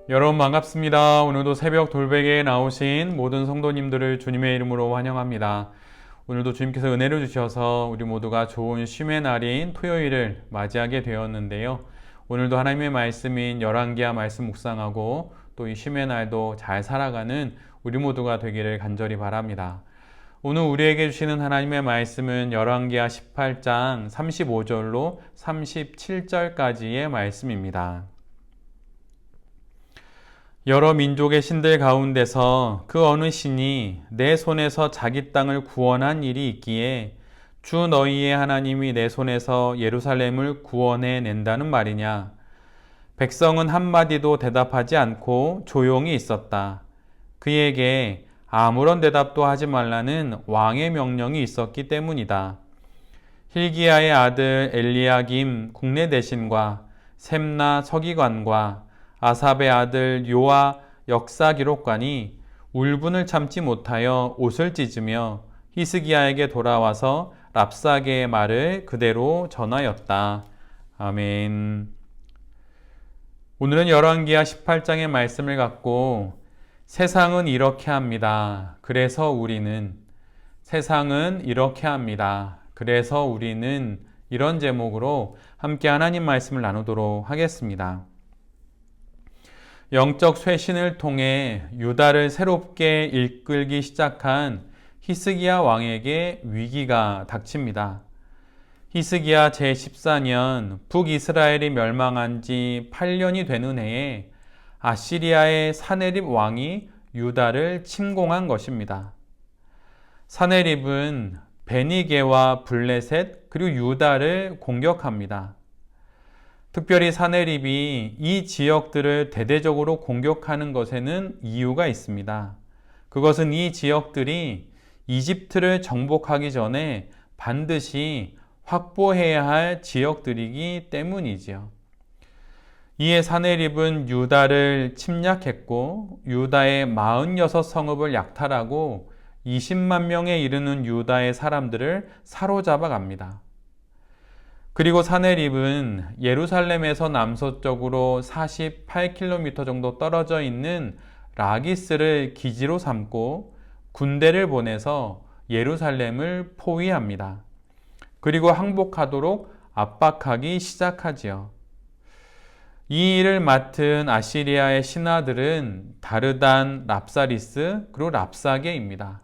여러분 반갑습니다. 오늘도 새벽 돌베개에 나오신 모든 성도님들을 주님의 이름으로 환영합니다. 오늘도 주님께서 은혜를 주셔서 우리 모두가 좋은 쉼의 날인 토요일을 맞이하게 되었는데요. 오늘도 하나님의 말씀인 열왕기하 말씀 묵상하고 또 이 쉼의 날도 잘 살아가는 우리 모두가 되기를 간절히 바랍니다. 오늘 우리에게 주시는 하나님의 말씀은 열왕기하 18장 35절로 37절까지의 말씀입니다. 여러 민족의 신들 가운데서 그 어느 신이 내 손에서 자기 땅을 구원한 일이 있기에 주 너희의 하나님이 내 손에서 예루살렘을 구원해 낸다는 말이냐? 백성은 한마디도 대답하지 않고 조용히 있었다. 그에게 아무런 대답도 하지 말라는 왕의 명령이 있었기 때문이다. 힐기야의 아들 엘리야김 국내 대신과 셈나 서기관과 아삽의 아들 요아 역사기록관이 울분을 참지 못하여 옷을 찢으며 히스기야에게 돌아와서 랍사게의 말을 그대로 전하였다. 아멘. 오늘은 열왕기하 18장의 말씀을 갖고 세상은 이렇게 합니다. 그래서 우리는 세상은 이렇게 합니다. 그래서 우리는 이런 제목으로 함께 하나님 말씀을 나누도록 하겠습니다. 영적 쇄신을 통해 유다를 새롭게 이끌기 시작한 히스기야 왕에게 위기가 닥칩니다. 히스기야 제14년 북이스라엘이 멸망한 지 8년이 되는 해에 아시리아의 사네립 왕이 유다를 침공한 것입니다. 사네립은 베니게와 블레셋 그리고 유다를 공격합니다. 특별히 사네립이 이 지역들을 대대적으로 공격하는 것에는 이유가 있습니다. 그것은 이 지역들이 이집트를 정복하기 전에 반드시 확보해야 할 지역들이기 때문이지요. 이에 사네립은 유다를 침략했고 유다의 46성읍을 약탈하고 20만 명에 이르는 유다의 사람들을 사로잡아 갑니다. 그리고 사네립은 예루살렘에서 남서쪽으로 48km 정도 떨어져 있는 라기스를 기지로 삼고 군대를 보내서 예루살렘을 포위합니다. 그리고 항복하도록 압박하기 시작하지요. 이 일을 맡은 아시리아의 신하들은 다르단, 랍사리스, 그리고 랍사게입니다.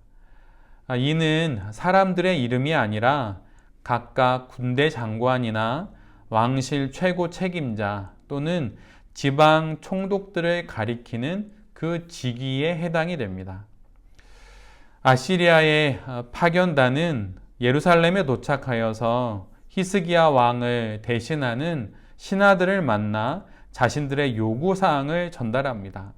이는 사람들의 이름이 아니라 각각 군대 장관이나 왕실 최고 책임자 또는 지방 총독들을 가리키는 그 직위에 해당이 됩니다. 아시리아의 파견단은 예루살렘에 도착하여서 히스기야 왕을 대신하는 신하들을 만나 자신들의 요구사항을 전달합니다.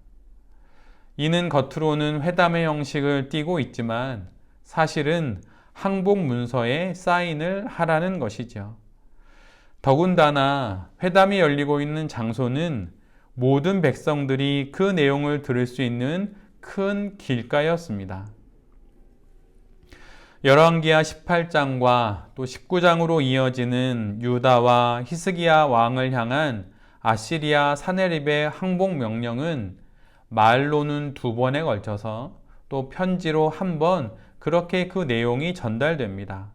이는 겉으로는 회담의 형식을 띠고 있지만 사실은 항복 문서에 사인을 하라는 것이죠. 더군다나 회담이 열리고 있는 장소는 모든 백성들이 그 내용을 들을 수 있는 큰 길가였습니다. 열왕기하 18장과 또 19장으로 이어지는 유다와 히스기야 왕을 향한 아시리아 사네립의 항복 명령은 말로는 2번에 걸쳐서 또 편지로 1번 그렇게 그 내용이 전달됩니다.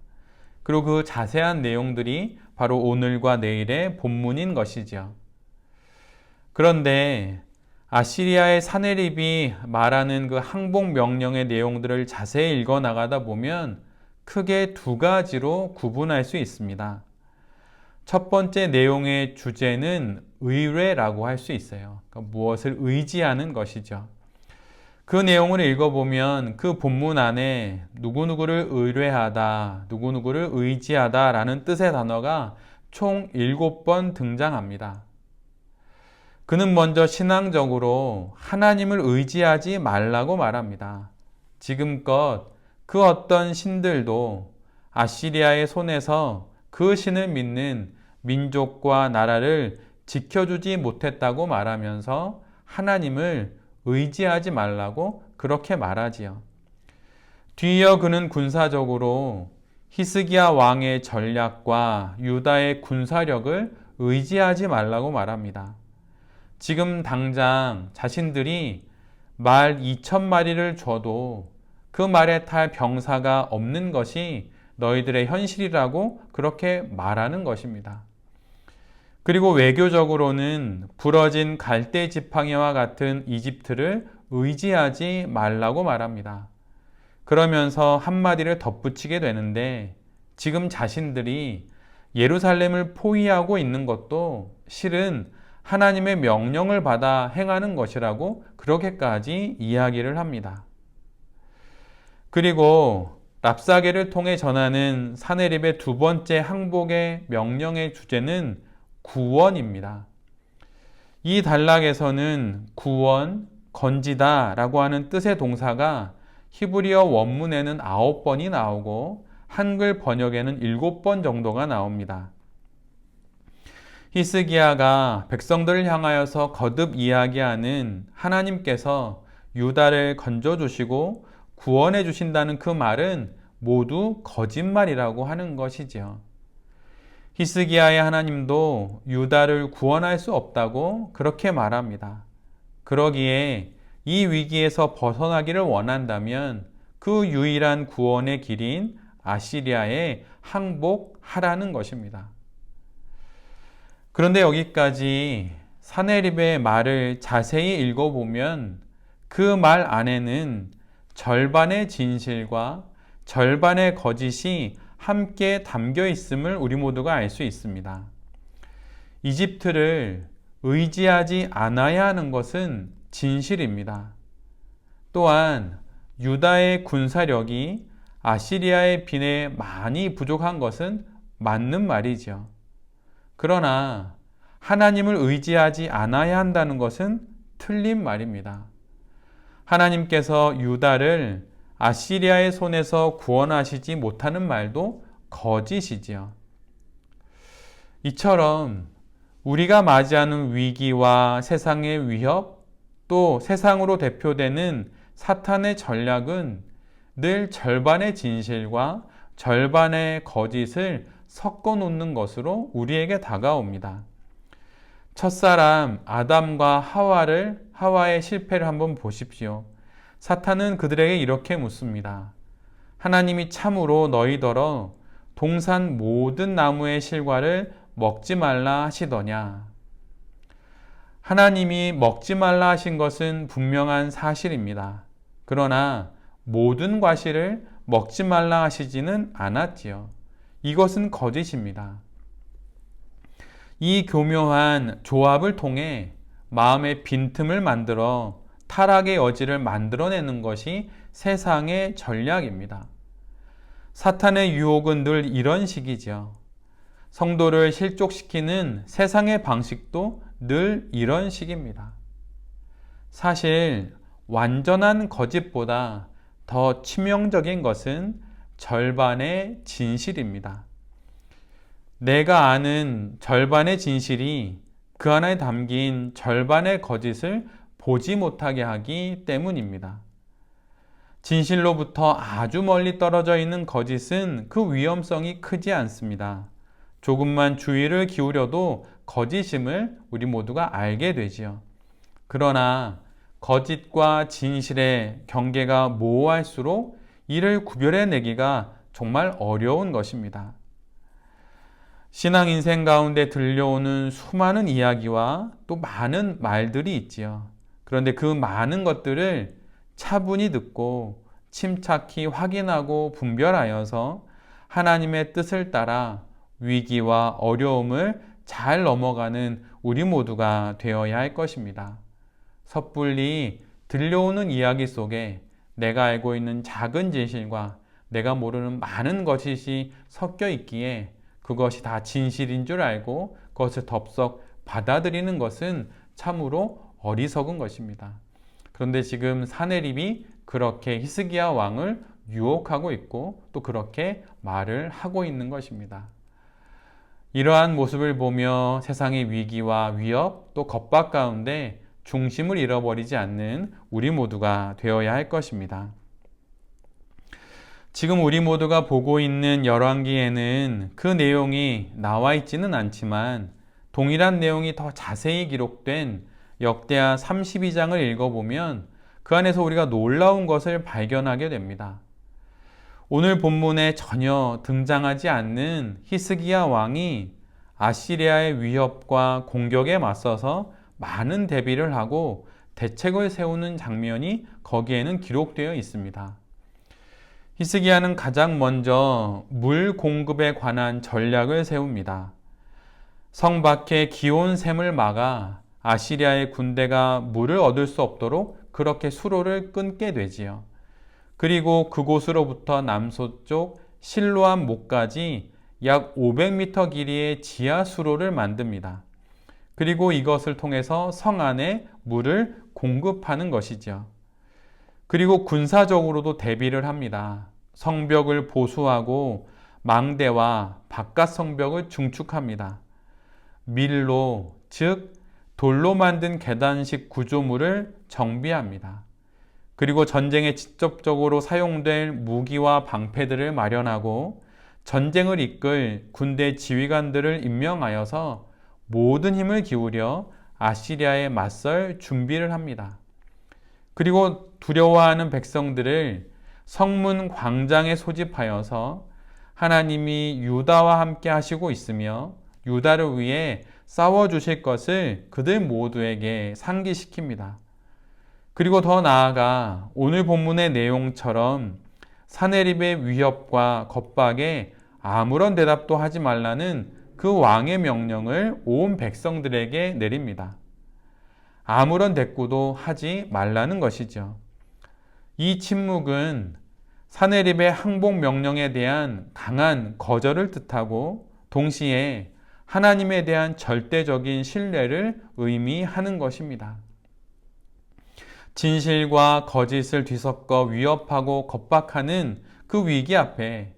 그리고 그 자세한 내용들이 바로 오늘과 내일의 본문인 것이죠. 그런데 아시리아의 사네립이 말하는 그 항복 명령의 내용들을 자세히 읽어 나가다 보면 크게 2가지로 구분할 수 있습니다. 첫 번째 내용의 주제는 의뢰라고 할 수 있어요. 그러니까 무엇을 의지하는 것이죠. 그 내용을 읽어보면 그 본문 안에 누구누구를 의뢰하다, 누구누구를 의지하다 라는 뜻의 단어가 총 7번 등장합니다. 그는 먼저 신앙적으로 하나님을 의지하지 말라고 말합니다. 지금껏 그 어떤 신들도 아시리아의 손에서 그 신을 믿는 민족과 나라를 지켜주지 못했다고 말하면서 하나님을 의지하지 말라고 그렇게 말하지요. 뒤이어 그는 군사적으로 히스기야 왕의 전략과 유다의 군사력을 의지하지 말라고 말합니다. 지금 당장 자신들이 말 2,000마리를 줘도 그 말에 탈 병사가 없는 것이 너희들의 현실이라고 그렇게 말하는 것입니다. 그리고 외교적으로는 부러진 갈대 지팡이와 같은 이집트를 의지하지 말라고 말합니다. 그러면서 한마디를 덧붙이게 되는데 지금 자신들이 예루살렘을 포위하고 있는 것도 실은 하나님의 명령을 받아 행하는 것이라고 그렇게까지 이야기를 합니다. 그리고 랍사게를 통해 전하는 사네립의 두 번째 항복의 명령의 주제는 구원입니다. 이 단락에서는 구원, 건지다 라고 하는 뜻의 동사가 히브리어 원문에는 9번이 나오고 한글 번역에는 7번 정도가 나옵니다. 히스기야가 백성들을 향하여서 거듭 이야기하는 하나님께서 유다를 건져주시고 구원해 주신다는 그 말은 모두 거짓말이라고 하는 것이지요. 히스기야의 하나님도 유다를 구원할 수 없다고 그렇게 말합니다. 그러기에 이 위기에서 벗어나기를 원한다면 그 유일한 구원의 길인 아시리아에 항복하라는 것입니다. 그런데 여기까지 사네립의 말을 자세히 읽어보면 그 말 안에는 절반의 진실과 절반의 거짓이 함께 담겨 있음을 우리 모두가 알 수 있습니다. 이집트를 의지하지 않아야 하는 것은 진실입니다. 또한 유다의 군사력이 아시리아에 비해 많이 부족한 것은 맞는 말이죠. 그러나 하나님을 의지하지 않아야 한다는 것은 틀린 말입니다. 하나님께서 유다를 아시리아의 손에서 구원하시지 못하는 말도 거짓이지요. 이처럼 우리가 맞이하는 위기와 세상의 위협, 또 세상으로 대표되는 사탄의 전략은 늘 절반의 진실과 절반의 거짓을 섞어 놓는 것으로 우리에게 다가옵니다. 첫사람 아담과 하와의 실패를 한번 보십시오. 사탄은 그들에게 이렇게 묻습니다. 하나님이 참으로 너희더러 동산 모든 나무의 실과를 먹지 말라 하시더냐? 하나님이 먹지 말라 하신 것은 분명한 사실입니다. 그러나 모든 과실을 먹지 말라 하시지는 않았지요. 이것은 거짓입니다. 이 교묘한 조합을 통해 마음의 빈틈을 만들어 타락의 여지를 만들어내는 것이 세상의 전략입니다. 사탄의 유혹은 늘 이런 식이죠. 성도를 실족시키는 세상의 방식도 늘 이런 식입니다. 사실 완전한 거짓보다 더 치명적인 것은 절반의 진실입니다. 내가 아는 절반의 진실이 그 안에 담긴 절반의 거짓을 보지 못하게 하기 때문입니다. 진실로부터 아주 멀리 떨어져 있는 거짓은 그 위험성이 크지 않습니다. 조금만 주의를 기울여도 거짓임을 우리 모두가 알게 되지요. 그러나 거짓과 진실의 경계가 모호할수록 이를 구별해내기가 정말 어려운 것입니다. 신앙 인생 가운데 들려오는 수많은 이야기와 또 많은 말들이 있지요. 그런데 그 많은 것들을 차분히 듣고 침착히 확인하고 분별하여서 하나님의 뜻을 따라 위기와 어려움을 잘 넘어가는 우리 모두가 되어야 할 것입니다. 섣불리 들려오는 이야기 속에 내가 알고 있는 작은 진실과 내가 모르는 많은 것이 섞여 있기에 그것이 다 진실인 줄 알고 그것을 덥석 받아들이는 것은 참으로 어리석은 것입니다. 그런데 지금 사네립이 그렇게 히스기야 왕을 유혹하고 있고 또 그렇게 말을 하고 있는 것입니다. 이러한 모습을 보며 세상의 위기와 위협 또 겁박 가운데 중심을 잃어버리지 않는 우리 모두가 되어야 할 것입니다. 지금 우리 모두가 보고 있는 열왕기에는 그 내용이 나와 있지는 않지만 동일한 내용이 더 자세히 기록된 역대하 32장을 읽어보면 그 안에서 우리가 놀라운 것을 발견하게 됩니다. 오늘 본문에 전혀 등장하지 않는 히스기야 왕이 아시리아의 위협과 공격에 맞서서 많은 대비를 하고 대책을 세우는 장면이 거기에는 기록되어 있습니다. 히스기야는 가장 먼저 물 공급에 관한 전략을 세웁니다. 성 밖의 기온 샘을 막아 아시리아의 군대가 물을 얻을 수 없도록 그렇게 수로를 끊게 되지요. 그리고 그곳으로부터 남서쪽 실로암 목까지 약 500m 길이의 지하 수로를 만듭니다. 그리고 이것을 통해서 성 안에 물을 공급하는 것이죠. 그리고 군사적으로도 대비를 합니다. 성벽을 보수하고 망대와 바깥 성벽을 중축합니다. 밀로, 즉 돌로 만든 계단식 구조물을 정비합니다. 그리고 전쟁에 직접적으로 사용될 무기와 방패들을 마련하고 전쟁을 이끌 군대 지휘관들을 임명하여서 모든 힘을 기울여 아시리아에 맞설 준비를 합니다. 그리고 두려워하는 백성들을 성문 광장에 소집하여서 하나님이 유다와 함께 하시고 있으며 유다를 위해 싸워주실 것을 그들 모두에게 상기시킵니다. 그리고 더 나아가 오늘 본문의 내용처럼 사네립의 위협과 겁박에 아무런 대답도 하지 말라는 그 왕의 명령을 온 백성들에게 내립니다. 아무런 대꾸도 하지 말라는 것이죠. 이 침묵은 사네립의 항복 명령에 대한 강한 거절을 뜻하고 동시에 하나님에 대한 절대적인 신뢰를 의미하는 것입니다. 진실과 거짓을 뒤섞어 위협하고 겁박하는 그 위기 앞에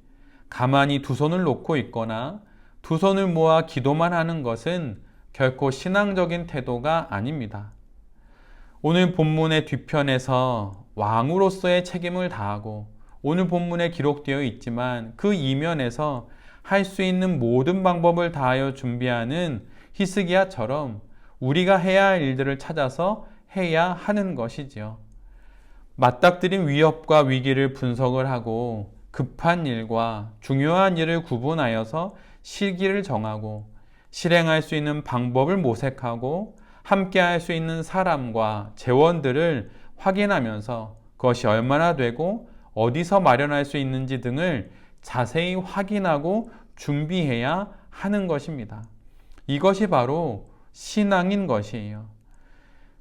가만히 두 손을 놓고 있거나 두 손을 모아 기도만 하는 것은 결코 신앙적인 태도가 아닙니다. 오늘 본문의 뒤편에서 왕으로서의 책임을 다하고 오늘 본문에 기록되어 있지만 그 이면에서 할 수 있는 모든 방법을 다하여 준비하는 히스기야처럼 우리가 해야 할 일들을 찾아서 해야 하는 것이지요. 맞닥뜨린 위협과 위기를 분석을 하고 급한 일과 중요한 일을 구분하여서 시기를 정하고 실행할 수 있는 방법을 모색하고 함께 할 수 있는 사람과 재원들을 확인하면서 그것이 얼마나 되고 어디서 마련할 수 있는지 등을 자세히 확인하고 준비해야 하는 것입니다. 이것이 바로 신앙인 것이에요.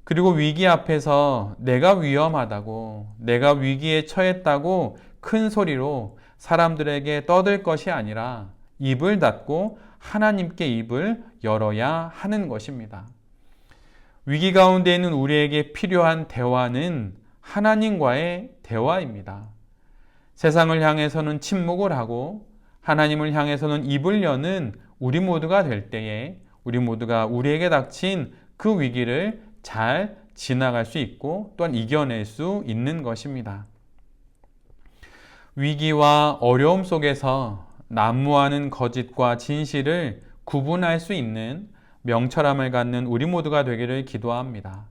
그리고 위기 앞에서 내가 위험하다고, 내가 위기에 처했다고 큰 소리로 사람들에게 떠들 것이 아니라 입을 닫고 하나님께 입을 열어야 하는 것입니다. 위기 가운데 있는 우리에게 필요한 대화는 하나님과의 대화입니다. 세상을 향해서는 침묵을 하고 하나님을 향해서는 입을 여는 우리 모두가 될 때에 우리 모두가 우리에게 닥친 그 위기를 잘 지나갈 수 있고 또한 이겨낼 수 있는 것입니다. 위기와 어려움 속에서 난무하는 거짓과 진실을 구분할 수 있는 명철함을 갖는 우리 모두가 되기를 기도합니다.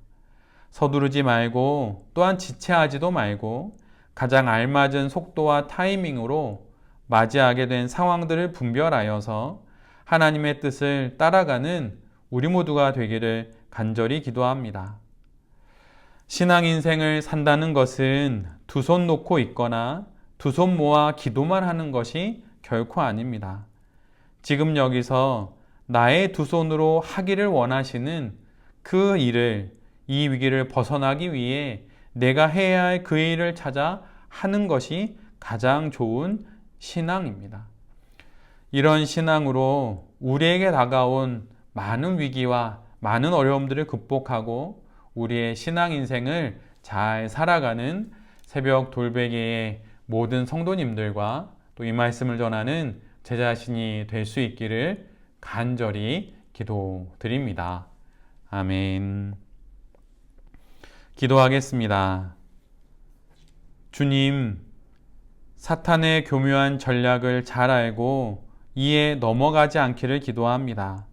서두르지 말고 또한 지체하지도 말고 가장 알맞은 속도와 타이밍으로 맞이하게 된 상황들을 분별하여서 하나님의 뜻을 따라가는 우리 모두가 되기를 간절히 기도합니다. 신앙 인생을 산다는 것은 두 손 놓고 있거나 두 손 모아 기도만 하는 것이 결코 아닙니다. 지금 여기서 나의 두 손으로 하기를 원하시는 그 일을, 이 위기를 벗어나기 위해 내가 해야 할 그 일을 찾아 하는 것이 가장 좋은 신앙입니다. 이런 신앙으로 우리에게 다가온 많은 위기와 많은 어려움들을 극복하고 우리의 신앙 인생을 잘 살아가는 새벽 돌베개의 모든 성도님들과 또 이 말씀을 전하는 제 자신이 될 수 있기를 간절히 기도드립니다. 아멘. 기도하겠습니다. 주님, 사탄의 교묘한 전략을 잘 알고 이에 넘어가지 않기를 기도합니다.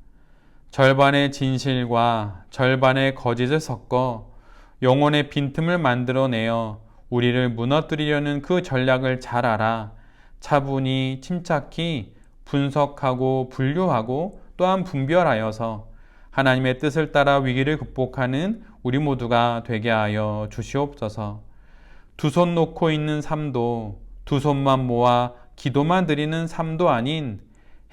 절반의 진실과 절반의 거짓을 섞어 영혼의 빈틈을 만들어내어 우리를 무너뜨리려는 그 전략을 잘 알아 차분히 침착히 분석하고 분류하고 또한 분별하여서 하나님의 뜻을 따라 위기를 극복하는 우리 모두가 되게 하여 주시옵소서. 두 손 놓고 있는 삶도 두 손만 모아 기도만 드리는 삶도 아닌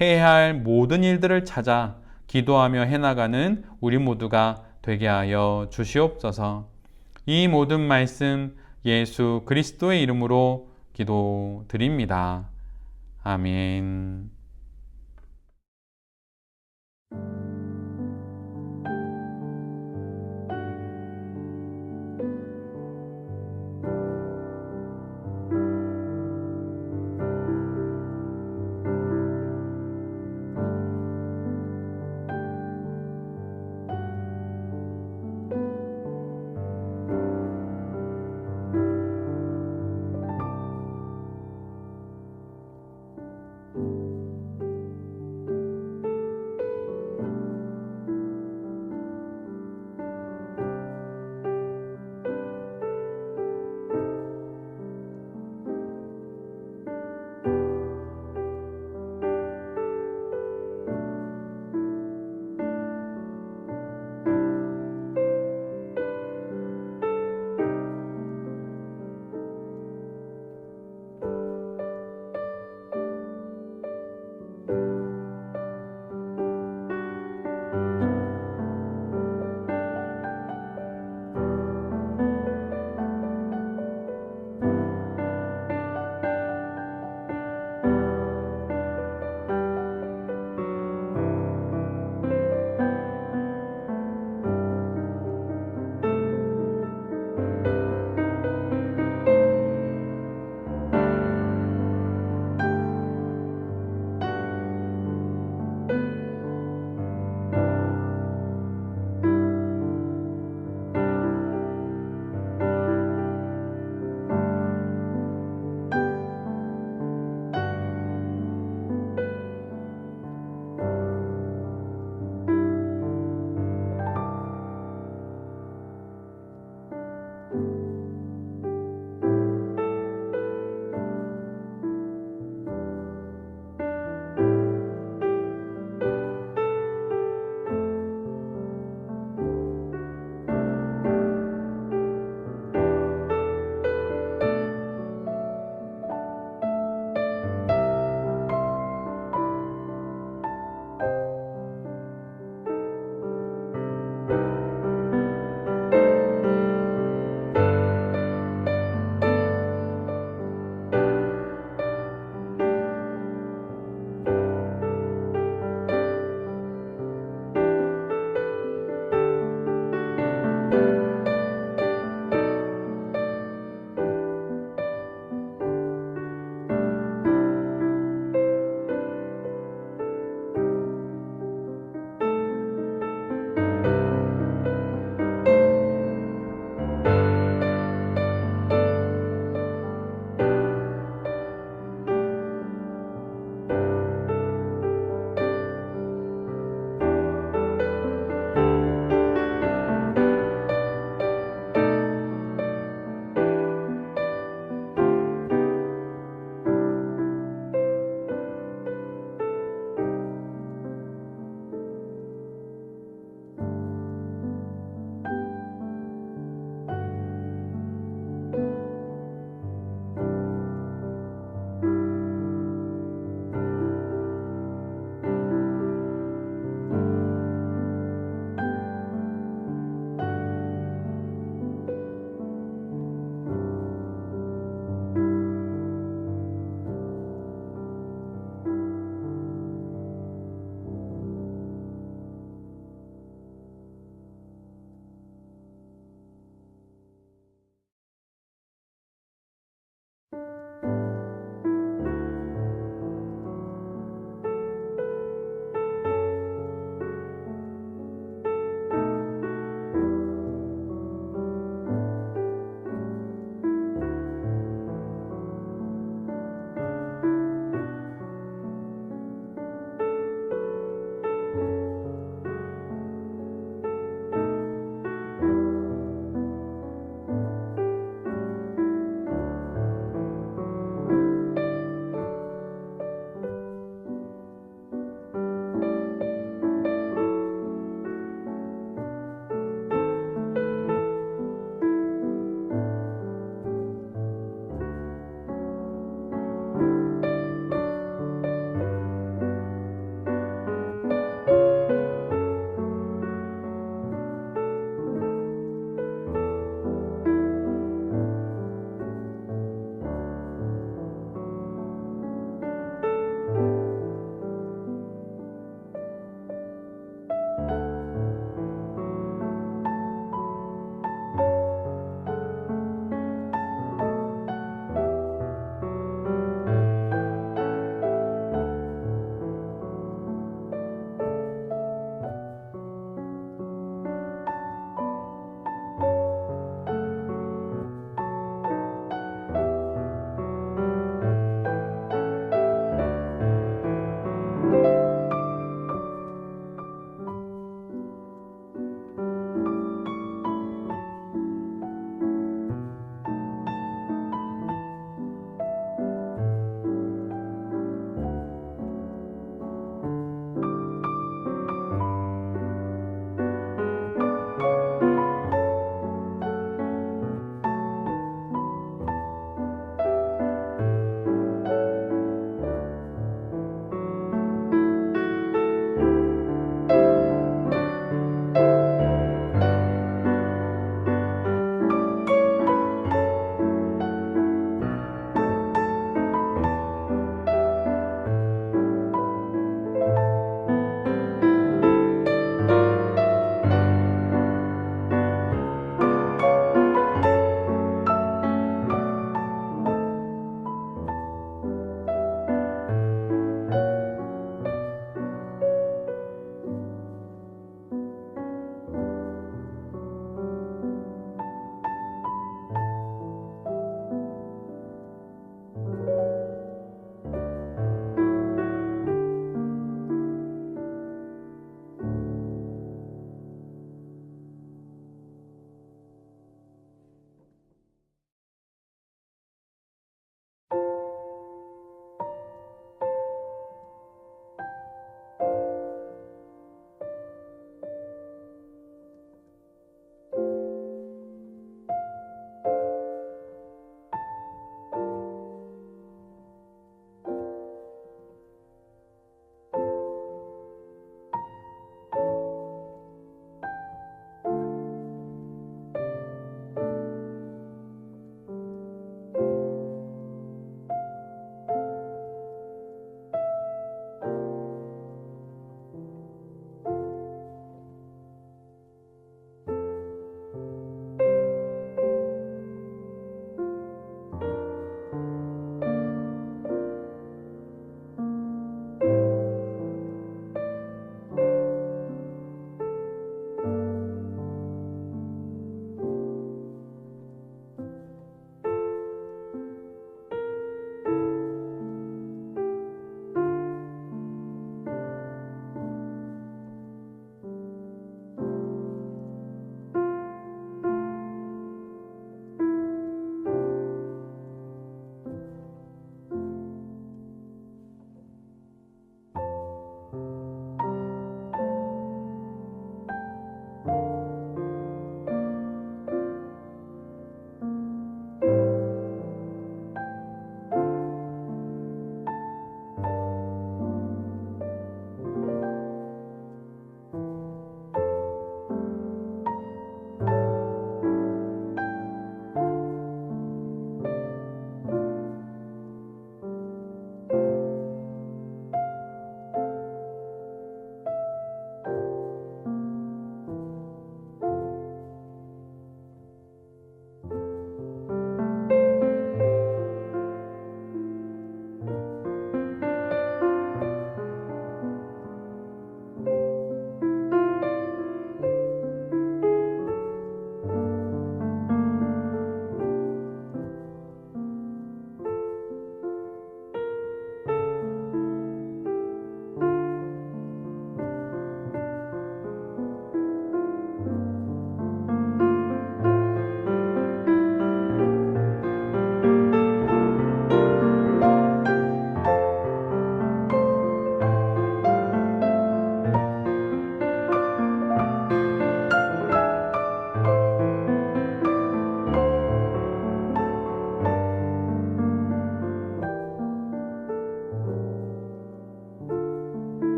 해야 할 모든 일들을 찾아 기도하며 해나가는 우리 모두가 되게 하여 주시옵소서. 이 모든 말씀 예수 그리스도의 이름으로 기도드립니다. 아멘.